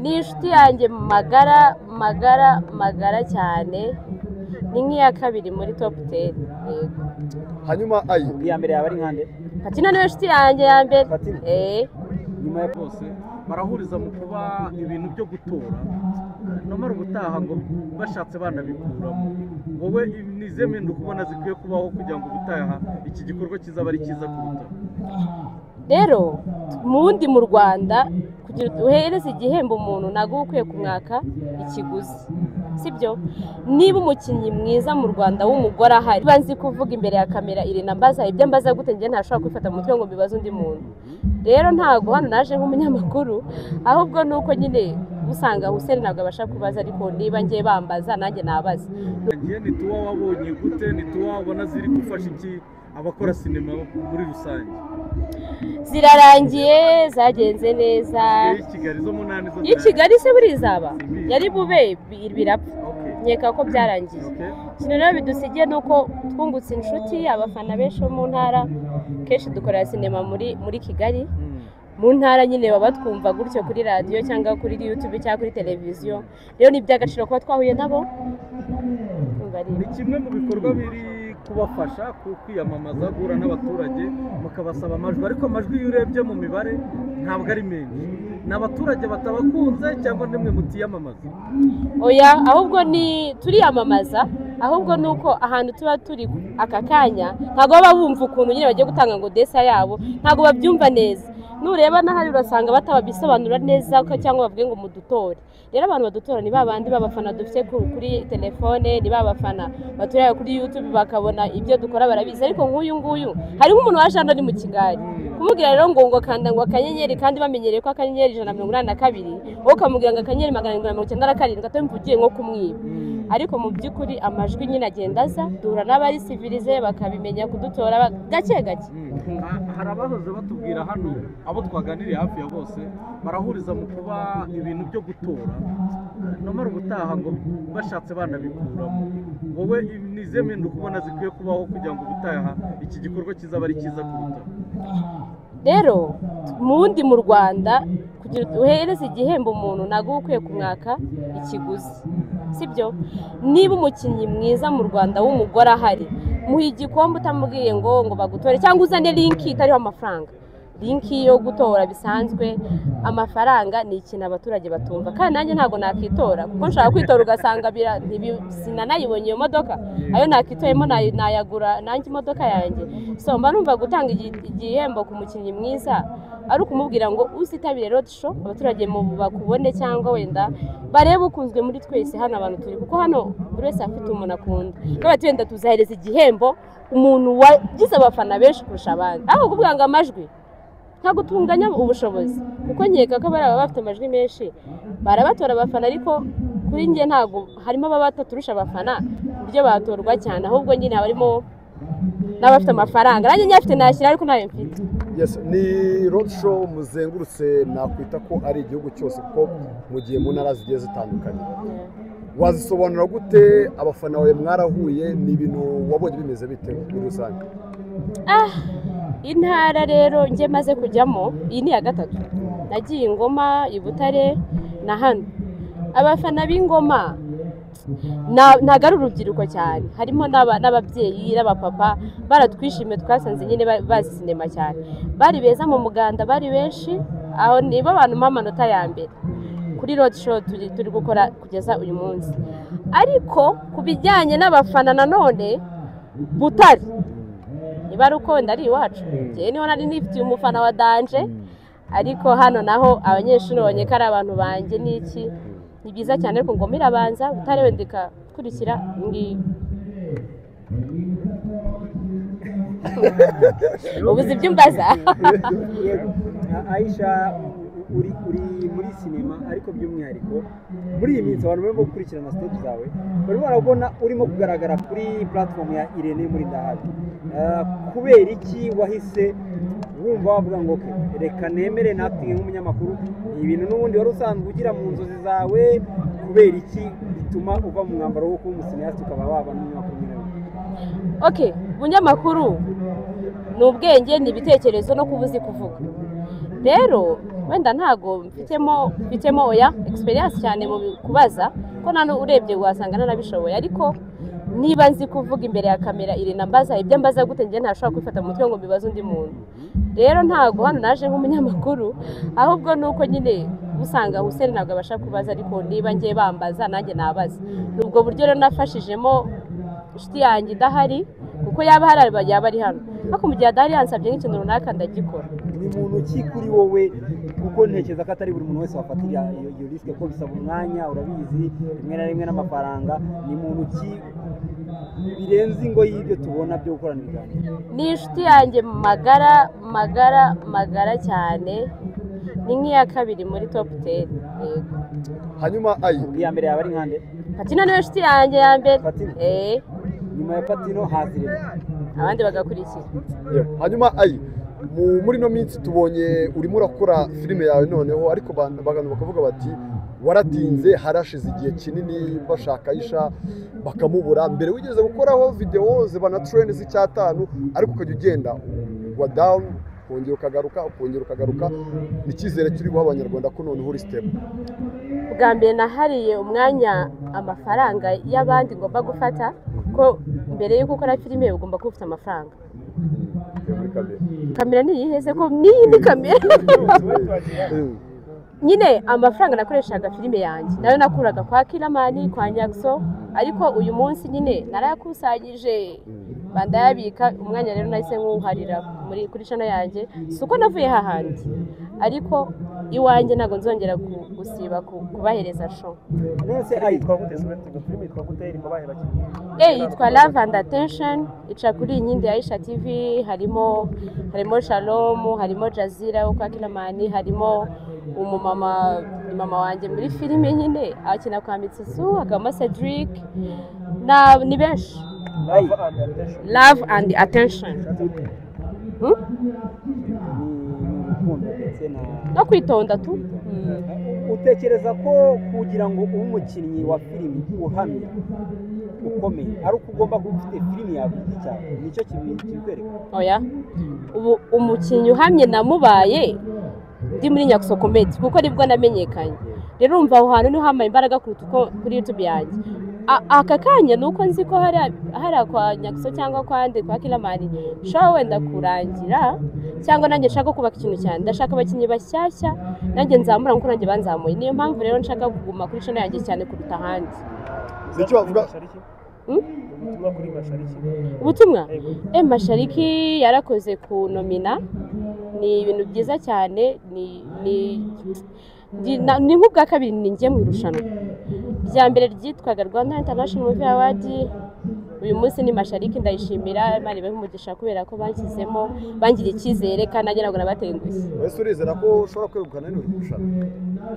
ni inshuti yanjye magara cyane, ni nk'iya kabiri muri top 10. hanyuma ayi iya mbere yaba ari nkande Patino niwe inshuti yanjye ya mbere. nyuma ya bose barahuriza mu kuba ibintu byo gutora nomara ubutaha ngo bashatse banabikuramo. Wowe nize mpinduka ubona zikwiye kubaho kugira ngo ubutaha iki gikorwa kizaba ari cyiza kuruta? Rero mundi mu Rwanda kugira uhereze igihembo umuntu ntago ukwiye kumwaka ikiguzi, sibyo? Niba umukinnyi mwiza mu Rwanda w'umugore ahari banzi kuvuga imbere ya kamera Irene mbaza ibyo mbaza gute ngiye ntashobora kwifata mu mutwe ngo mbibaze undi muntu. Rero ntago hano naje nk'umunyamakuru, ahubwo nuko nyine usanga Hussein ntabwo abasha kubaza, ariko niba ngiye bambaza nanjye nabaza. Ngiye nituwa wabonye gute, nituwa ubona ziri gufasha iki abakora sinema muri rusange? Zirarangiye, zagenze neza. Kigali zo munani zo Kigali se burizaba yari bube birapfa. Nkeka ko byarangiye. Kino rero bidusigiye nuko twungutse inshuti, abafana benshi mu ntara, kenshi dukorera sinema muri Kigali. Mu ntara nyine baba twumva gutyo kuri radio cyangwa kuri YouTube cyangwa kuri televiziyo. Rero ni by'agaciro kuba twahuye nabo. Ni kimwe mu bikorwa biri kubafasha kwiyamamaza, guhura n'abaturage bakabasaba amajwi, ariko amajwi iyo urebye mu mibare ntabwo ari menshi. N'abaturage batabakunze cyangwa nimwe mutiyamamaza? Oya, ahubwo ni turiyamamaza, ahubwo nuko ahantu tuba turi aka kanya ntago baba bumva ukuntu nyine bagiye gutanga ngo desa yabo, ntago babyumva neza. Nureba n'ahari urasanga batababisobanura neza cyangwa bavuge ngo mudutore. Rero abantu badutora ni babandi babafana dufite kuri telefone, ni babafana baturaya kuri YouTube bakabona ibyo dukora barabizi. Ariko nk'uyu hariho umuntu waje hano ari mu Kigali kumubwira rero ngo kanda ngo akanyenyeri, kandi bamenyereye ko akanyenyeri 182 wowe ukamubwira ngo akanyenyeri 197 gatamvugiye nko kumwiba. Ariko mu by'ukuri amajwi nyine agenda aza, duhura n'abari civilize bakabimenya kudutora gake gake. Hari abahoze batubwira hano, abo twaganiriye hafi ya bose barahuriza mu kuba ibintu byo gutora nomara ubutaha ngo bashatse banabikuramo. Wowe nize mpinduka ubona zikwiye kubaho kugira ngo ubutaha iki gikorwa kizaba ari cyiza kuruta? Rero mundi mu Rwanda kugira uhereze igihembo umuntu ntago ukwiye kumwaka ikiguzi, sibyo? Niba umukinnyi mwiza mu Rwanda w'umugore ahari, muhe igikombe utamubwiye ngo bagutore, cyangwa uzane link itariho amafaranga. Link yo gutora bisanzwe, amafaranga ni ikintu abaturage batumva. Kandi nanjye ntago nakitora kuko nshaka kwitora ugasanga sinanayibonye iyo modoka, ayo nakitoyemo nayagura nanjye imodoka yanjye. So mba numva gutanga igihembo ku mukinnyi mwiza ari ukumubwira ngo uzitabire road show, abaturage bakubone cyangwa wenda barebe ukunzwe muri twese hano abantu turi, kuko hano buri wese afite umuntu akunda. Kandi wenda tuzahereza igihembo umuntu wagize abafana benshi kurusha abandi. Aho kuvuga ngo amajwi ntago tunganya ubushobozi, kuko nkeka ko bari bafite amajwi menshi barabatora abafana, ariko kuri ngiye ntago harimo abataturusha abafana buryo batorwa cyane, ahubwo nyine harimo n'abafite amafaranga. Nanjye nyafite nashyira ariko ntayo mfite. Yes, ni road show muzengurutse, nakwita ko ari igihugu cyose kuko mugiye mu ntara zigiye zitandukanye. Wazisobanura gute? Abafana bawe mwarahuye, ni ibintu wabonye bimeze bite muri rusange? Intara rero ngiye maze kujyamo, iyi ni ya gatatu. Nagiye Ngoma, i Butare na hano. Abafana b'Ingoma ntago ari urubyiruko cyane, harimo n'ababyeyi n'abapapa baratwishimiye, twasanze nyine bazi sinema cyane, bari beza mu muganda, bari benshi. Aho nibo abantu amanota ya mbere kuri road show turi gukora kugeza uyu munsi. Ariko kubijyanye n'abafana nanone Butare niba ari uko ndari iwacu, njye niho nari nifitiye umufana wa danje, ariko hano naho abanyeshuri babonye ko ari abantu banjye n'iki, ni byiza cyane. Ariko Ngoma irabanza, Butare wendeka kurikira ngi ubuze ibyo mbaza. Aisha, uri muri sinema, ariko by'umwihariko muri iyi minsi abantu barimo gukurikirana stage zawe barimo barabona urimo kugaragara kuri platform ya Irene muri Ndahabi. Kubera iki wahise wumva wavuga ngo reka nemere n'acting nk'umunyamakuru? Ibintu n'ubundi wari usanzwe ugira mu nzozi zawe, kubera iki bituma uva mu mwambaro wo kuba umusinyasi ukaba waba n'umunyamakuru nyine? Umunyamakuru ni ubwenge, ni ibitekerezo no kubuzi kuvuga. Rero wenda ntago mfitemo oya experience cyane mu kubaza ko nano urebye wasanga nanabishoboye ariko niba nzi kuvuga imbere ya kamera Irene mbaza ibyo mbaza gute ngiye ntashobora kwifata mu mutwe ngo mbibaze undi muntu rero ntago hano naje nk'umunyamakuru ahubwo nuko nyine usanga Hussein ntabwo abasha kubaza ariko niba ngiye bambaza nanjye nabaza nubwo buryo rero nafashijemo inshuti yanjye idahari kuko yaba hari yaba ari hano ariko mu gihe adahari yansabye nk'ikintu runaka ndagikora ni muntu ki kuri wowe kuko ntekereza ko atari buri muntu wese wafatira iyo risike ko bisaba umwanya urabizi rimwe na rimwe n'amafaranga ni muntu ki birenze ingo y'ibyo tubona byo gukorana ibiganiro ni inshuti yanjye magara cyane ni nk'iya kabiri muri top 10 yego hanyuma ayi iya mbere yaba ari nkande Patino niwe inshuti yanjye ya mbere nyuma ya Patino hazire abandi bagakurikira hanyuma ayi muri no minsi tubonye urimo urakora filime yawe noneho ariko abantu bakavuga bati waratinze harashize igihe kinini bashakayisha bakamubura mbere wigeze gukoraho video zibana trend z'icyatanu ariko ukajya ugenda wa down ukongera ukagaruka icyizere kiri guha abanyarwanda ko noneho uri step bwa mbere nahariye umwanya amafaranga y'abandi ngomba gufata ko mbere yo gukora filime ugomba kuba ufite amafaranga kamera niyiheze ko ni kamera nyine amafaranga nakoreshaga filime yanjye nayo nakuraga kwa Kiramani kwa Nyakso ariko uyu munsi nyine narayakusanyije bandayabika umwanya rero nahise nkuharira kuri channel yanjye suko navuye hahandi ariko iwanjye ntago nzongera gusiba kubahereza show nese ayitwa gute filime yitwa gute iri mubahe baki yitwa Love and Attention ica kuri Inkindi ya Aisha TV harimo Shalom harimo Jazira kwa Kiramani harimo mama wanjye muri filime nyine akina kwa Mitsusu hakaba Cedric ni benshi Love and Attention no kwitonda tu utekereza ko kugira ngo ube umukinnyi wa filime uhamye ukomeye ari uko ugomba kuba ufite filime yawe cyane nicyo kibikwereka oya ubu umukinnyi uhamye namubaye ndi muri Nyakso Comedy kuko nibwo namenyekanye rero umva aho hantu niho hamaye imbaraga kuruta uko kuri YouTube yanjye aka kanya nuko nzi ko hari kwa Nyakso cyangwa kwande kwa Kiramani show wenda kurangira cyangwa nanjye nshaka kubaka ikintu cyane ndashaka abakinnyi bashyashya nanjye nzamura nkuko nanjye banzamuye niyo mpamvu rero nshaka kuguma kuri channel yanjye cyane kuruta ahandi nicyo bavuga ubutumwa kuri Mashariki ubutumwa Mashariki yarakoze ku nomina ni ibintu byiza cyane ni nk'ubwa kabiri ninjye mu irushanwa rya mbere ryitwaga Rwanda International Movie Award uyu munsi ni Mashariki ndayishimira Imana ibahe umugisha kubera ko banshyizemo bangiriye icyizere kandi nagira ngo nabatengushye wese urizera ko ushobora kwegukana n'uri irushanwa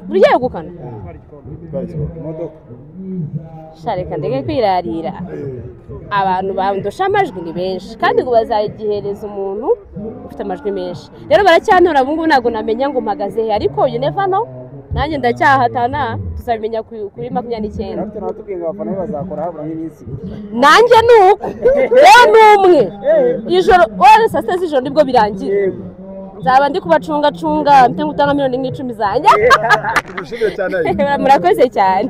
burya yegukana imodoka shareka ndege kwirarira abantu bandusha amajwi ni benshi kandi ngo bazayigihereza umuntu ufite amajwi menshi rero baracyantora ubu ngubu ntabwo namenya ngo mpagaze he ariko you never know nanjye ndacyahatana tuzabimenya kuri 29 natubwiye ngo abafana bazakora habura n'iminsi nanjye nuko rero numwe ijoro wese saa 6 z'ijoro nibwo birangira nzaba ndi kubacunga mfite ngutanga miliyoni 10 zanjye Mushimire cyane murakoze cyane